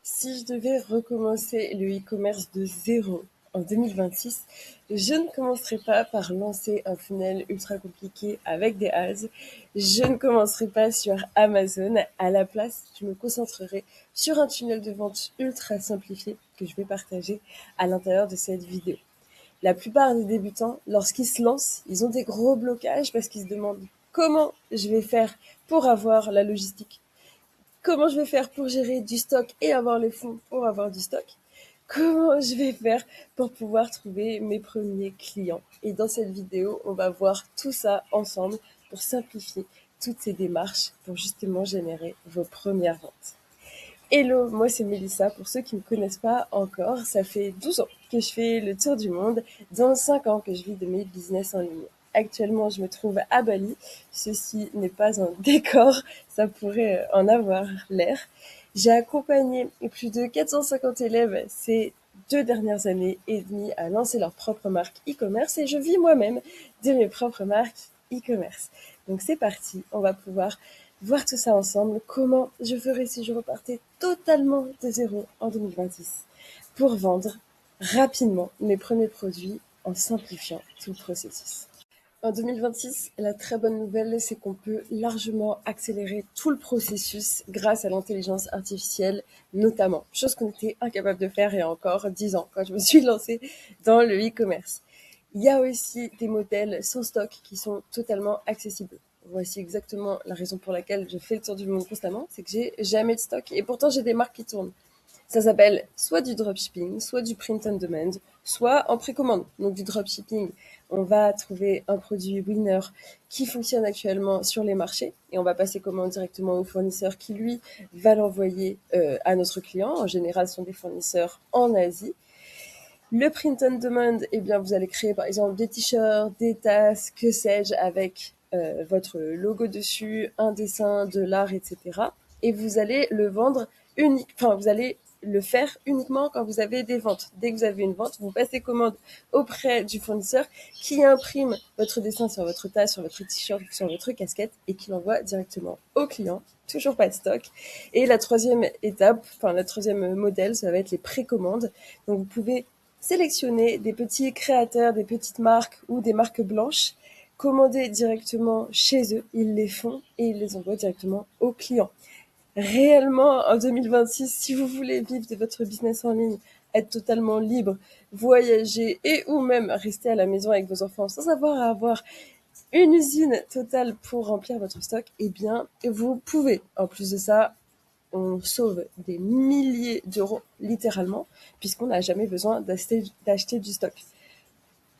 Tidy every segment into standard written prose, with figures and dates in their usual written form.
Si je devais recommencer le e-commerce de zéro en 2026, je ne commencerai pas par lancer un funnel ultra compliqué avec des ads. Je ne commencerai pas sur Amazon. À la place, je me concentrerai sur un tunnel de vente ultra simplifié que je vais partager à l'intérieur de cette vidéo. La plupart des débutants, lorsqu'ils se lancent, ils ont des gros blocages parce qu'ils se demandent comment je vais faire pour avoir la logistique. Comment je vais faire pour gérer du stock et avoir les fonds pour avoir du stock? Comment je vais faire pour pouvoir trouver mes premiers clients? Et dans cette vidéo, on va voir tout ça ensemble pour simplifier toutes ces démarches pour justement générer vos premières ventes. Hello, moi c'est Mélissa. Pour ceux qui ne me connaissent pas encore, ça fait 12 ans que je fais le tour du monde, dans 5 ans que je vis de mes business en ligne. Actuellement, je me trouve à Bali. Ceci n'est pas un décor, ça pourrait en avoir l'air. J'ai accompagné plus de 450 élèves ces 2 dernières années et demie à lancer leur propre marque e-commerce et je vis moi-même de mes propres marques e-commerce. Donc c'est parti, on va pouvoir voir tout ça ensemble, comment je ferais si je repartais totalement de zéro en 2026 pour vendre rapidement mes premiers produits en simplifiant tout le processus. En 2026, la très bonne nouvelle, c'est qu'on peut largement accélérer tout le processus grâce à l'intelligence artificielle, notamment, chose qu'on était incapable de faire il y a encore 10 ans, quand je me suis lancée dans le e-commerce. Il y a aussi des modèles sans stock qui sont totalement accessibles. Voici exactement la raison pour laquelle je fais le tour du monde constamment, c'est que j'ai jamais de stock et pourtant j'ai des marques qui tournent. Ça s'appelle soit du dropshipping, soit du print on demand, soit en précommande. Donc du dropshipping, on va trouver un produit winner qui fonctionne actuellement sur les marchés et on va passer commande directement au fournisseur qui, lui, va l'envoyer à notre client. En général, ce sont des fournisseurs en Asie. Le print on demand, eh bien, vous allez créer par exemple des t-shirts, des tasses, que sais-je, avec votre logo dessus, un dessin, de l'art, etc. Et vous allez le vendre vous allez le faire uniquement quand vous avez des ventes. Dès que vous avez une vente, vous passez commande auprès du fournisseur qui imprime votre dessin sur votre tasse, sur votre t-shirt, sur votre casquette et qui l'envoie directement au client. Toujours pas de stock. Et la troisième étape, la troisième modèle, ça va être les précommandes. Donc vous pouvez sélectionner des petits créateurs, des petites marques ou des marques blanches, commander directement chez eux, ils les font et ils les envoient directement aux clients. Réellement, en 2026, si vous voulez vivre de votre business en ligne, être totalement libre, voyager et ou même rester à la maison avec vos enfants sans avoir une usine totale pour remplir votre stock, eh bien, vous pouvez. En plus de ça, on sauve des milliers d'euros, littéralement, puisqu'on n'a jamais besoin d'acheter du stock.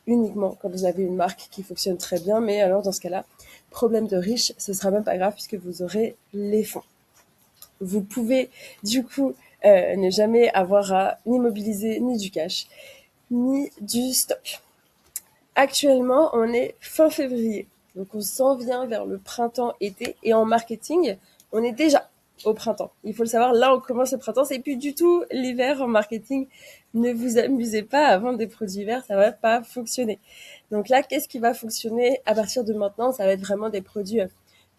Uniquement quand vous avez une marque qui fonctionne très bien, mais alors dans ce cas-là, problème de riche, ce sera même pas grave puisque vous aurez les fonds. Vous pouvez du coup ne jamais avoir à ni mobiliser ni du cash, ni du stock. Actuellement, on est fin février, donc on s'en vient vers le printemps-été et en marketing, on est déjà au printemps. Il faut le savoir, là on commence le printemps, c'est plus du tout l'hiver en marketing. Ne vous amusez pas à vendre des produits verts, ça va pas fonctionner. Donc là, qu'est-ce qui va fonctionner à partir de maintenant? Ça va être vraiment des produits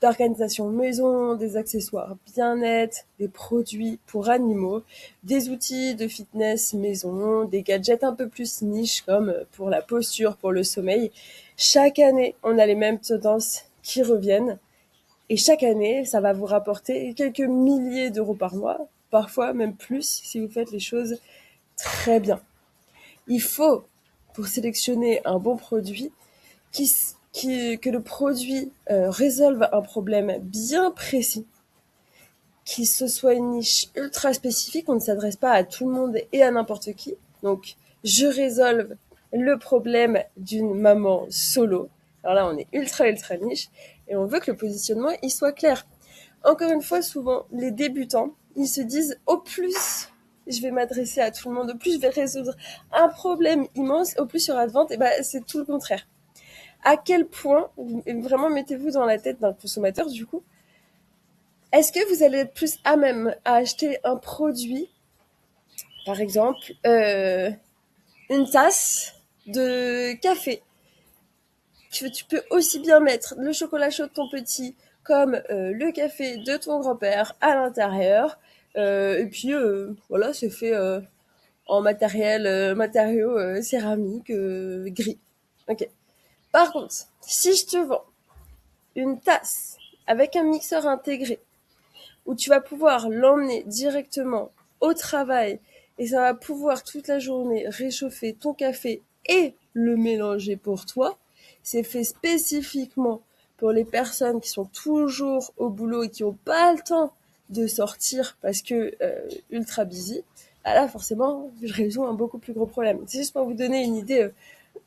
d'organisation maison, des accessoires bien-être, des produits pour animaux, des outils de fitness maison, des gadgets un peu plus niche comme pour la posture, pour le sommeil. Chaque année, on a les mêmes tendances qui reviennent et chaque année, ça va vous rapporter quelques milliers d'euros par mois, parfois même plus si vous faites les choses très bien. Il faut, pour sélectionner un bon produit, que le produit résolve un problème bien précis, qu'il se soit une niche ultra spécifique, on ne s'adresse pas à tout le monde et à n'importe qui. Donc, je résolve le problème d'une maman solo. Alors là, on est ultra niche et on veut que le positionnement, il soit clair. Encore une fois, souvent, les débutants, ils se disent, au plus, je vais m'adresser à tout le monde, au plus, je vais résoudre un problème immense, au plus, il y aura de vente. Et ben, c'est tout le contraire. À quel point, vraiment, mettez-vous dans la tête d'un consommateur, du coup, est-ce que vous allez être plus à même à acheter un produit, par exemple, une tasse de café? Tu peux aussi bien mettre le chocolat chaud de ton petit comme le café de ton grand-père à l'intérieur. Et puis voilà, c'est fait en matériaux céramiques gris. Ok. Par contre, si je te vends une tasse avec un mixeur intégré, où tu vas pouvoir l'emmener directement au travail et ça va pouvoir toute la journée réchauffer ton café et le mélanger pour toi. C'est fait spécifiquement pour les personnes qui sont toujours au boulot et qui n'ont pas le temps de sortir parce que ultra busy. Ah là, forcément, je résous un beaucoup plus gros problème. C'est juste pour vous donner une idée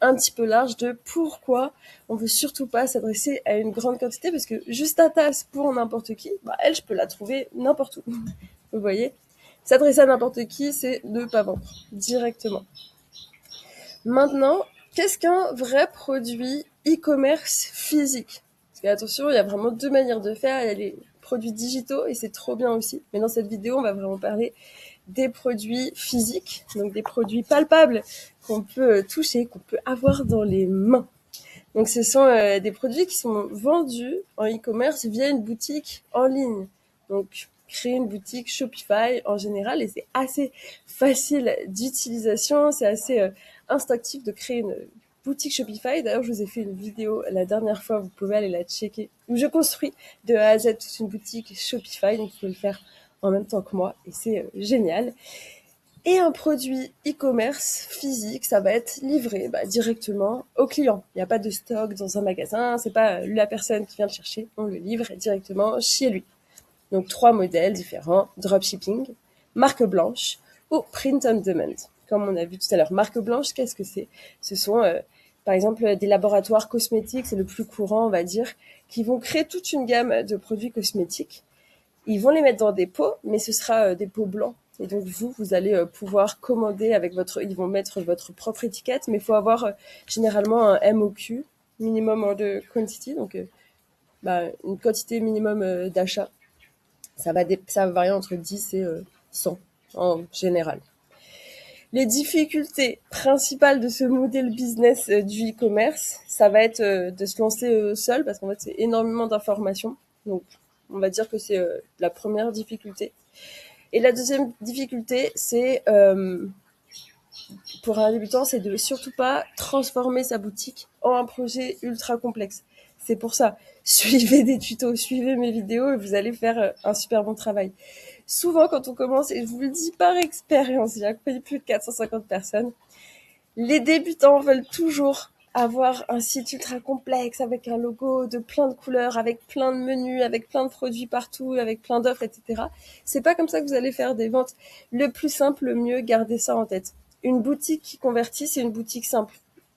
un petit peu large de pourquoi on veut surtout pas s'adresser à une grande quantité parce que juste un tasse pour n'importe qui, bah elle, je peux la trouver n'importe où. Vous voyez? S'adresser à n'importe qui, c'est ne pas vendre directement. Maintenant, qu'est-ce qu'un vrai produit e-commerce physique? Parce que attention, il y a vraiment deux manières de faire. Il y a les produits digitaux et c'est trop bien aussi. Mais dans cette vidéo, on va vraiment parler des produits physiques, donc des produits palpables qu'on peut toucher, qu'on peut avoir dans les mains. Donc ce sont des produits qui sont vendus en e-commerce via une boutique en ligne. Donc créer une boutique Shopify en général et c'est assez facile d'utilisation, c'est assez instinctif de créer une boutique Shopify. D'ailleurs, je vous ai fait une vidéo la dernière fois, vous pouvez aller la checker, où je construis de A à Z toute une boutique Shopify, donc vous pouvez le faire en même temps que moi et c'est génial. Et un produit e-commerce physique, ça va être livré directement au client. Il n'y a pas de stock dans un magasin, c'est pas la personne qui vient le chercher, on le livre directement chez lui. Donc 3 modèles différents, dropshipping, marque blanche ou print on demand. Comme on a vu tout à l'heure, marque blanche, qu'est-ce que c'est? Ce sont par exemple des laboratoires cosmétiques, c'est le plus courant on va dire, qui vont créer toute une gamme de produits cosmétiques. Ils vont les mettre dans des pots, mais ce sera des pots blancs. Et donc vous allez pouvoir commander avec ils vont mettre votre propre étiquette, mais il faut avoir généralement un MOQ, minimum order quantity, donc une quantité minimum d'achat. Ça va varier entre 10 et 100 en général. Les difficultés principales de ce modèle business du e-commerce, ça va être de se lancer seul, parce qu'en fait c'est énormément d'informations. Donc on va dire que c'est la première difficulté. Et la deuxième difficulté, c'est pour un débutant, c'est de surtout pas transformer sa boutique en un projet ultra complexe. C'est pour ça, suivez des tutos, suivez mes vidéos et vous allez faire un super bon travail. Souvent, quand on commence, et je vous le dis par expérience, j'ai accompagné plus de 450 personnes, les débutants veulent toujours avoir un site ultra complexe avec un logo de plein de couleurs, avec plein de menus, avec plein de produits partout, avec plein d'offres, etc. C'est pas comme ça que vous allez faire des ventes. Le plus simple, le mieux, gardez ça en tête. Une boutique qui convertit, c'est une boutique simple.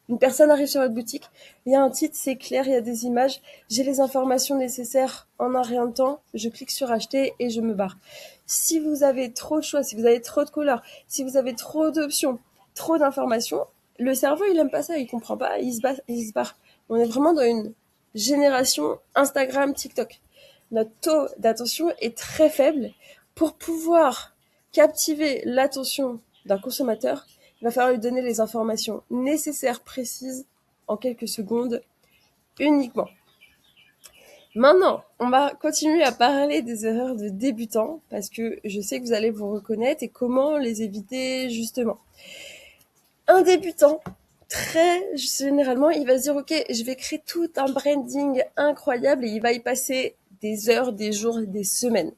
Une personne arrive sur votre boutique, il y a un titre, c'est clair, il y a des images, j'ai les informations nécessaires en un rien de temps, je clique sur acheter et je me barre. Si vous avez trop de choix, si vous avez trop de couleurs, si vous avez trop d'options, trop d'informations, le cerveau, il aime pas ça, il comprend pas, il se barre. On est vraiment dans une génération Instagram, TikTok. Notre taux d'attention est très faible. Pour pouvoir captiver l'attention d'un consommateur, il va falloir lui donner les informations nécessaires, précises, en quelques secondes, uniquement. Maintenant, on va continuer à parler des erreurs de débutants, parce que je sais que vous allez vous reconnaître et comment les éviter justement. Un débutant, très généralement, il va se dire, ok, je vais créer tout un branding incroyable et il va y passer des heures, des jours, des semaines.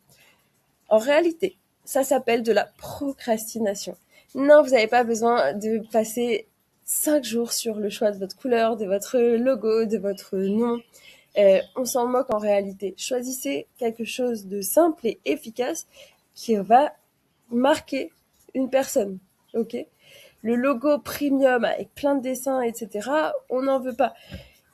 En réalité, ça s'appelle de la procrastination. Non, vous n'avez pas besoin de passer 5 jours sur le choix de votre couleur, de votre logo, de votre nom. On s'en moque en réalité. Choisissez quelque chose de simple et efficace qui va marquer une personne. Ok ? Le logo premium avec plein de dessins, etc., on n'en veut pas.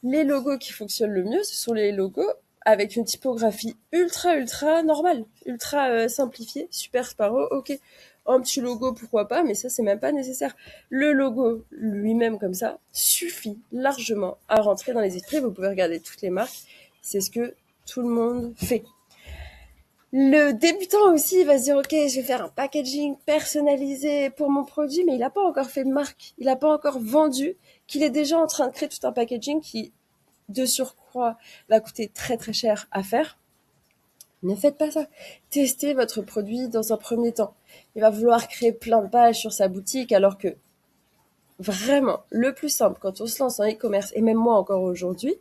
Les logos qui fonctionnent le mieux, ce sont les logos avec une typographie ultra normale, ultra simplifiée, Super Sparrow, ok. Un petit logo, pourquoi pas, mais ça, c'est même pas nécessaire. Le logo lui-même, comme ça, suffit largement à rentrer dans les esprits. Vous pouvez regarder toutes les marques. C'est ce que tout le monde fait. Le débutant aussi, il va se dire, ok, je vais faire un packaging personnalisé pour mon produit, mais il n'a pas encore fait de marque, il n'a pas encore vendu, qu'il est déjà en train de créer tout un packaging qui, de surcroît, va coûter très cher à faire. Ne faites pas ça. Testez votre produit dans un premier temps. Il va vouloir créer plein de pages sur sa boutique alors que vraiment, le plus simple quand on se lance en e-commerce, et même moi encore aujourd'hui,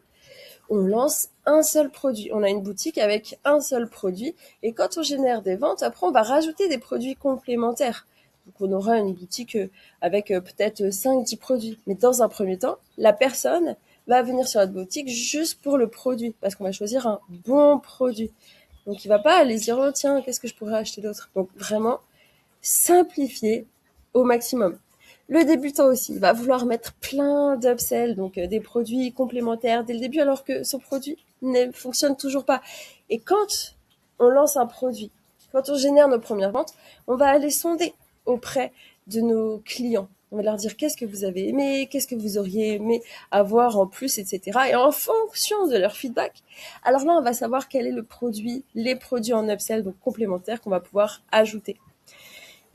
on lance un seul produit. On a une boutique avec un seul produit et quand on génère des ventes, après on va rajouter des produits complémentaires. Donc on aura une boutique avec peut-être 5-10 produits. Mais dans un premier temps, la personne va venir sur notre boutique juste pour le produit parce qu'on va choisir un bon produit. Donc il va pas aller se dire oh tiens, qu'est-ce que je pourrais acheter d'autre. Donc vraiment simplifier au maximum. Le débutant aussi, il va vouloir mettre plein d'upsells, donc des produits complémentaires dès le début, alors que son produit ne fonctionne toujours pas. Et quand on lance un produit, quand on génère nos premières ventes, on va aller sonder auprès de nos clients. On va leur dire qu'est-ce que vous avez aimé, qu'est-ce que vous auriez aimé avoir en plus, etc. Et en fonction de leur feedback, alors là, on va savoir quel est le produit, les produits en upsell, donc complémentaires, qu'on va pouvoir ajouter.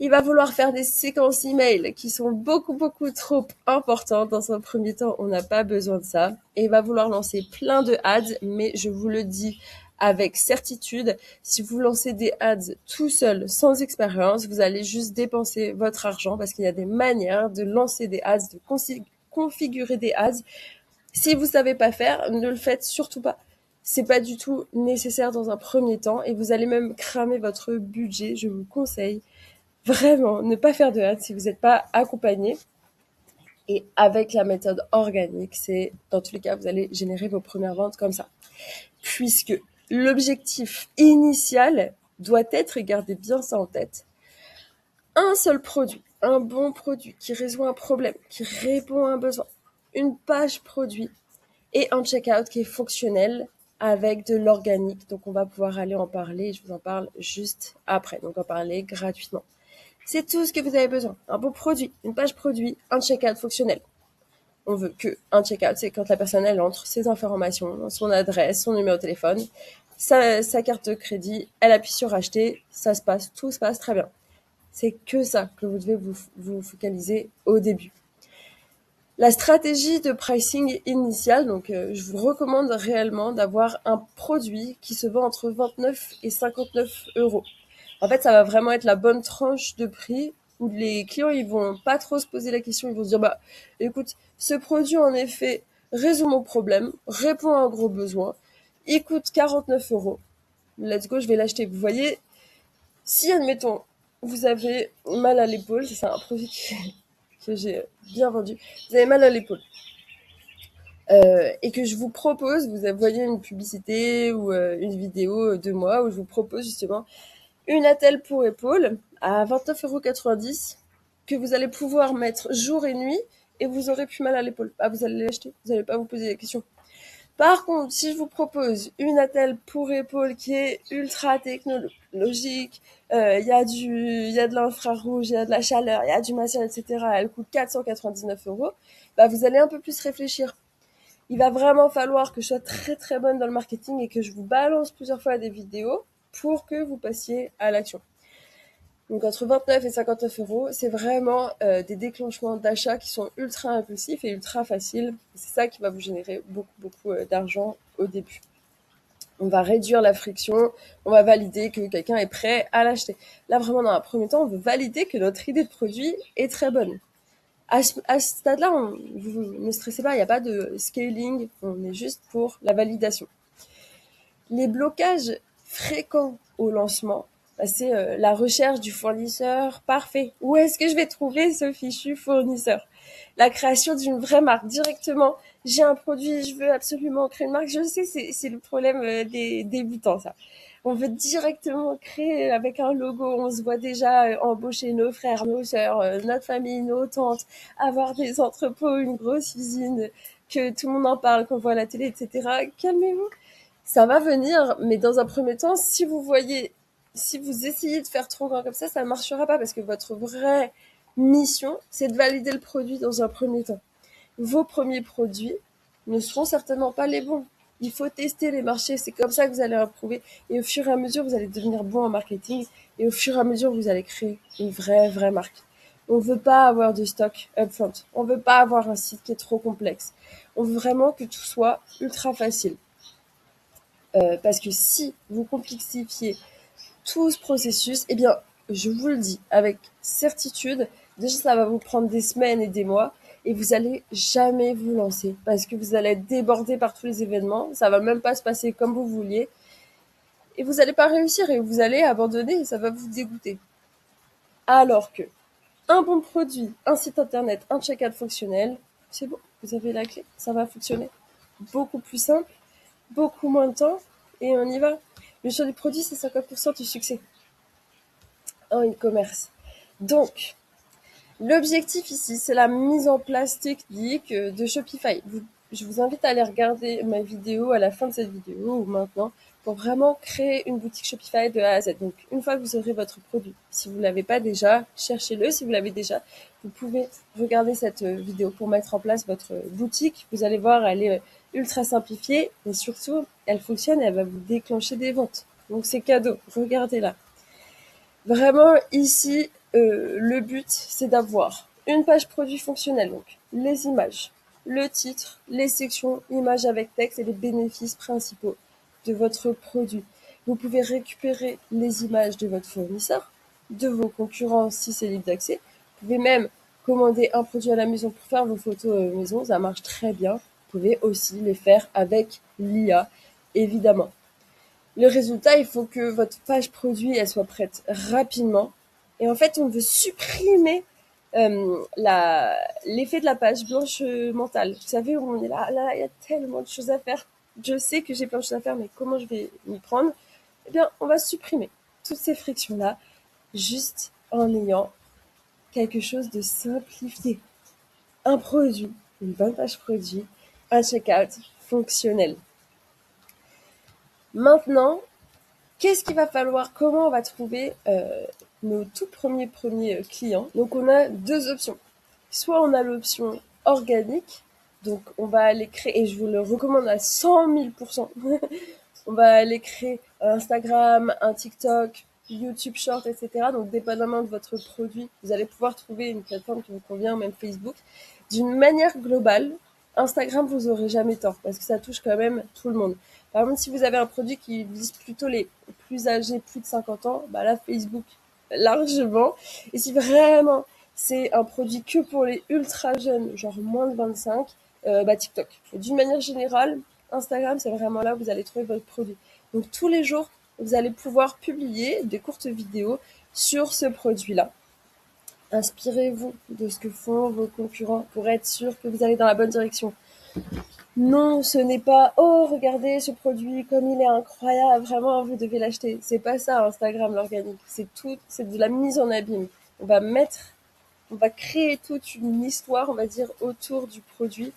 Il va vouloir faire des séquences email qui sont beaucoup trop importantes. Dans un premier temps, on n'a pas besoin de ça. Et il va vouloir lancer plein de ads, mais je vous le dis avec certitude, si vous lancez des ads tout seul, sans expérience, vous allez juste dépenser votre argent parce qu'il y a des manières de lancer des ads, de configurer des ads. Si vous savez pas faire, ne le faites surtout pas. C'est pas du tout nécessaire dans un premier temps et vous allez même cramer votre budget. Je vous conseille vraiment, ne pas faire de hâte si vous n'êtes pas accompagné. Et avec la méthode organique, c'est dans tous les cas, vous allez générer vos premières ventes comme ça. Puisque l'objectif initial doit être, et gardez bien ça en tête, un seul produit, un bon produit qui résout un problème, qui répond à un besoin, une page produit et un checkout qui est fonctionnel avec de l'organique. Donc on va pouvoir aller en parler, je vous en parle juste après. Donc en parler gratuitement. C'est tout ce que vous avez besoin. Un beau produit, une page produit, un checkout fonctionnel. On veut que un checkout, c'est quand la personne elle entre ses informations, son adresse, son numéro de téléphone, sa carte de crédit, elle appuie sur acheter, ça se passe, tout se passe très bien. C'est que ça que vous devez vous focaliser au début. La stratégie de pricing initiale, donc je vous recommande réellement d'avoir un produit qui se vend entre 29 et 59 euros. En fait, ça va vraiment être la bonne tranche de prix où les clients, ils vont pas trop se poser la question. Ils vont se dire, bah, écoute, ce produit, en effet, résout mon problème, répond à un gros besoin. Il coûte 49 euros. Let's go, je vais l'acheter. Vous voyez, si, admettons, vous avez mal à l'épaule, c'est un produit que j'ai bien vendu. Vous avez mal à l'épaule. Et que je vous propose, vous voyez une publicité ou une vidéo de moi où je vous propose justement une attelle pour épaule à 29,90 € que vous allez pouvoir mettre jour et nuit et vous aurez plus mal à l'épaule. Ah, vous allez l'acheter, vous n'allez pas vous poser la question. Par contre, si je vous propose une attelle pour épaule qui est ultra technologique, il y a de l'infrarouge, il y a de la chaleur, il y a du machin, etc. Elle coûte 499 €. Bah, vous allez un peu plus réfléchir. Il va vraiment falloir que je sois très bonne dans le marketing et que je vous balance plusieurs fois des vidéos pour que vous passiez à l'action. Donc entre 29 et 59 €, c'est vraiment des déclenchements d'achat qui sont ultra impulsifs et ultra faciles. C'est ça qui va vous générer beaucoup d'argent au début. On va réduire la friction, on va valider que quelqu'un est prêt à l'acheter. Là, vraiment, dans un premier temps, on veut valider que notre idée de produit est très bonne. À ce stade-là, vous ne stressez pas, il n'y a pas de scaling, on est juste pour la validation. Les blocages fréquents au lancement, c'est la recherche du fournisseur parfait. Où est-ce que je vais trouver ce fichu fournisseur? La création d'une vraie marque directement. J'ai un produit, je veux absolument créer une marque. Je sais, c'est le problème des débutants, ça. On veut directement créer avec un logo. On se voit déjà embaucher nos frères, nos sœurs, notre famille, nos tantes, avoir des entrepôts, une grosse usine, que tout le monde en parle, qu'on voit à la télé, etc. Calmez-vous. Ça va venir, mais dans un premier temps, si vous essayez de faire trop grand comme ça ne marchera pas parce que votre vraie mission, c'est de valider le produit dans un premier temps. Vos premiers produits ne seront certainement pas les bons. Il faut tester les marchés, c'est comme ça que vous allez approuver. Et au fur et à mesure, vous allez devenir bon en marketing. Et au fur et à mesure, vous allez créer une vraie marque. On ne veut pas avoir de stock upfront. On ne veut pas avoir un site qui est trop complexe. On veut vraiment que tout soit ultra facile. Parce que si vous complexifiez tout ce processus, eh bien, je vous le dis avec certitude, déjà ça va vous prendre des semaines et des mois et vous allez jamais vous lancer parce que vous allez être débordé par tous les événements, ça va même pas se passer comme vous vouliez et vous allez pas réussir et vous allez abandonner et ça va vous dégoûter. Alors que un bon produit, un site internet, un checkout fonctionnel, c'est bon, vous avez la clé, ça va fonctionner. Beaucoup plus simple, beaucoup moins de temps et on y va. Le choix du produit, c'est 50% du succès en e-commerce. Donc, l'objectif ici, c'est la mise en place technique de Shopify. Je vous invite à aller regarder ma vidéo à la fin de cette vidéo ou maintenant pour vraiment créer une boutique Shopify de A à Z. Donc, une fois que vous aurez votre produit, si vous ne l'avez pas déjà, cherchez-le. Si vous l'avez déjà, vous pouvez regarder cette vidéo pour mettre en place votre boutique. Vous allez voir, elle est ultra simplifiée, mais surtout, elle fonctionne et elle va vous déclencher des ventes. Donc, c'est cadeau. Regardez-la. Vraiment, ici, le but, c'est d'avoir une page produit fonctionnelle, donc les images, le titre, les sections, images avec texte et les bénéfices principaux de votre produit. Vous pouvez récupérer les images de votre fournisseur, de vos concurrents si c'est libre d'accès. Vous pouvez même commander un produit à la maison pour faire vos photos maison, ça marche très bien. Vous pouvez aussi les faire avec l'IA, évidemment. Le résultat, il faut que votre page produit, elle soit prête rapidement. Et en fait, on veut supprimer l'effet de la page blanche mentale. Vous savez, où on est là, il y a tellement de choses à faire. Je sais que j'ai plein de choses à faire, mais comment je vais m'y prendre? Eh bien, on va supprimer toutes ces frictions-là juste en ayant quelque chose de simplifié. Un produit, une bonne page produit, un checkout fonctionnel. Maintenant, qu'est-ce qu'il va falloir? Comment on va trouver nos tout premiers clients? Donc on a deux options. Soit on a l'option organique, donc on va aller créer, et je vous le recommande à 100 000%, on va aller créer un Instagram, un TikTok, YouTube Short, etc. Donc dépendamment de votre produit, vous allez pouvoir trouver une plateforme qui vous convient, même Facebook. D'une manière globale, Instagram, vous aurez jamais tort, parce que ça touche quand même tout le monde. Par exemple, si vous avez un produit qui vise plutôt les plus âgés, plus de 50 ans, bah là, Facebook, largement. Et si vraiment c'est un produit que pour les ultra jeunes, genre moins de 25, bah TikTok. D'une manière générale, Instagram, c'est vraiment là où vous allez trouver votre produit. Donc tous les jours, vous allez pouvoir publier des courtes vidéos sur ce produit-là. Inspirez-vous de ce que font vos concurrents pour être sûr que vous allez dans la bonne direction. Non, ce n'est pas «Oh, regardez ce produit, comme il est incroyable, vraiment, vous devez l'acheter». C'est pas ça, Instagram, l'organique. C'est de la mise en abîme. On va créer toute une histoire, on va dire, autour du produit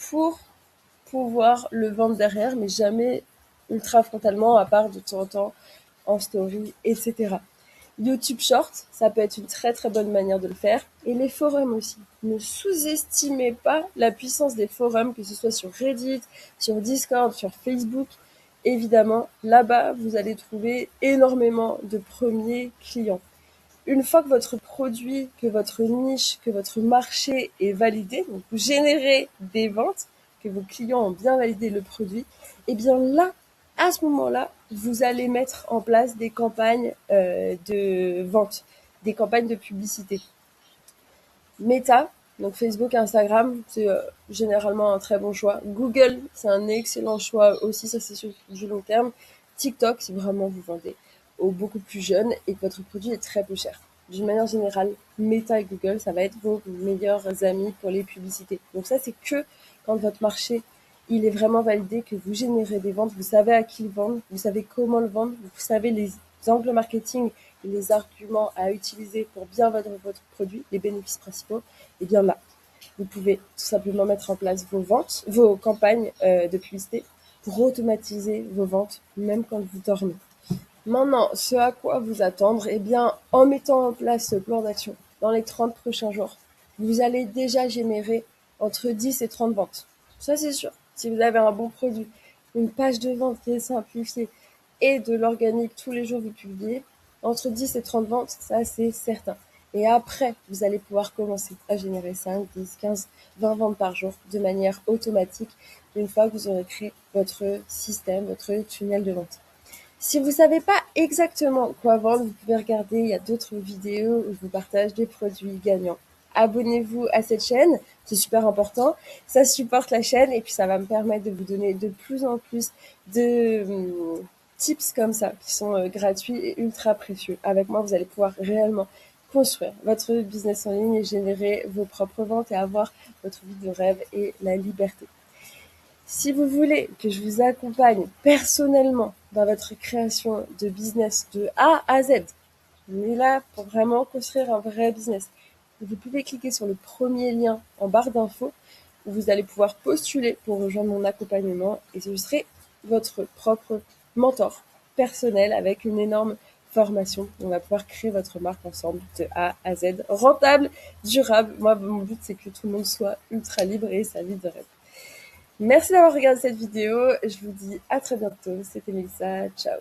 pour pouvoir le vendre derrière, mais jamais ultra frontalement, à part de temps en temps en story, etc. YouTube Short, ça peut être une très très bonne manière de le faire. Et les forums aussi. Ne sous-estimez pas la puissance des forums, que ce soit sur Reddit, sur Discord, sur Facebook. Évidemment, là-bas, vous allez trouver énormément de premiers clients. Une fois que votre produit, que votre niche, que votre marché est validé, donc vous générez des ventes, que vos clients ont bien validé le produit, et bien là, à ce moment-là, vous allez mettre en place des campagnes de vente, des campagnes de publicité. Meta, donc Facebook, Instagram, c'est généralement un très bon choix. Google, c'est un excellent choix aussi, ça c'est sur du long terme. TikTok, si vraiment vous vendez aux beaucoup plus jeunes et que votre produit est très peu cher. D'une manière générale, Meta et Google, ça va être vos meilleurs amis pour les publicités. Donc ça, c'est que quand votre marché, il est vraiment validé, que vous générez des ventes, vous savez à qui le vendre, vous savez comment le vendre, vous savez les angles marketing et les arguments à utiliser pour bien vendre votre produit, les bénéfices principaux, et bien là, vous pouvez tout simplement mettre en place vos ventes, vos campagnes de publicité pour automatiser vos ventes, même quand vous dormez. Maintenant, ce à quoi vous attendre, eh bien, en mettant en place ce plan d'action dans les 30 prochains jours, vous allez déjà générer entre 10 et 30 ventes. Ça, c'est sûr. Si vous avez un bon produit, une page de vente qui est simplifiée et de l'organique tous les jours vous publiez, entre 10 et 30 ventes, ça, c'est certain. Et après, vous allez pouvoir commencer à générer 5, 10, 15, 20 ventes par jour de manière automatique une fois que vous aurez créé votre système, votre tunnel de vente. Si vous ne savez pas exactement quoi vendre, vous pouvez regarder, il y a d'autres vidéos où je vous partage des produits gagnants. Abonnez-vous à cette chaîne, c'est super important. Ça supporte la chaîne et puis ça va me permettre de vous donner de plus en plus de tips comme ça qui sont gratuits et ultra précieux. Avec moi, vous allez pouvoir réellement construire votre business en ligne et générer vos propres ventes et avoir votre vie de rêve et la liberté. Si vous voulez que je vous accompagne personnellement dans votre création de business de A à Z, on est là pour vraiment construire un vrai business. Vous pouvez cliquer sur le premier lien en barre d'infos où vous allez pouvoir postuler pour rejoindre mon accompagnement et je serai votre propre mentor personnel avec une énorme formation. On va pouvoir créer votre marque ensemble de A à Z, rentable, durable. Moi, mon but, c'est que tout le monde soit ultra libre et sa vie de rêve. Merci d'avoir regardé cette vidéo. Je vous dis à très bientôt. C'était Mélissa. Ciao.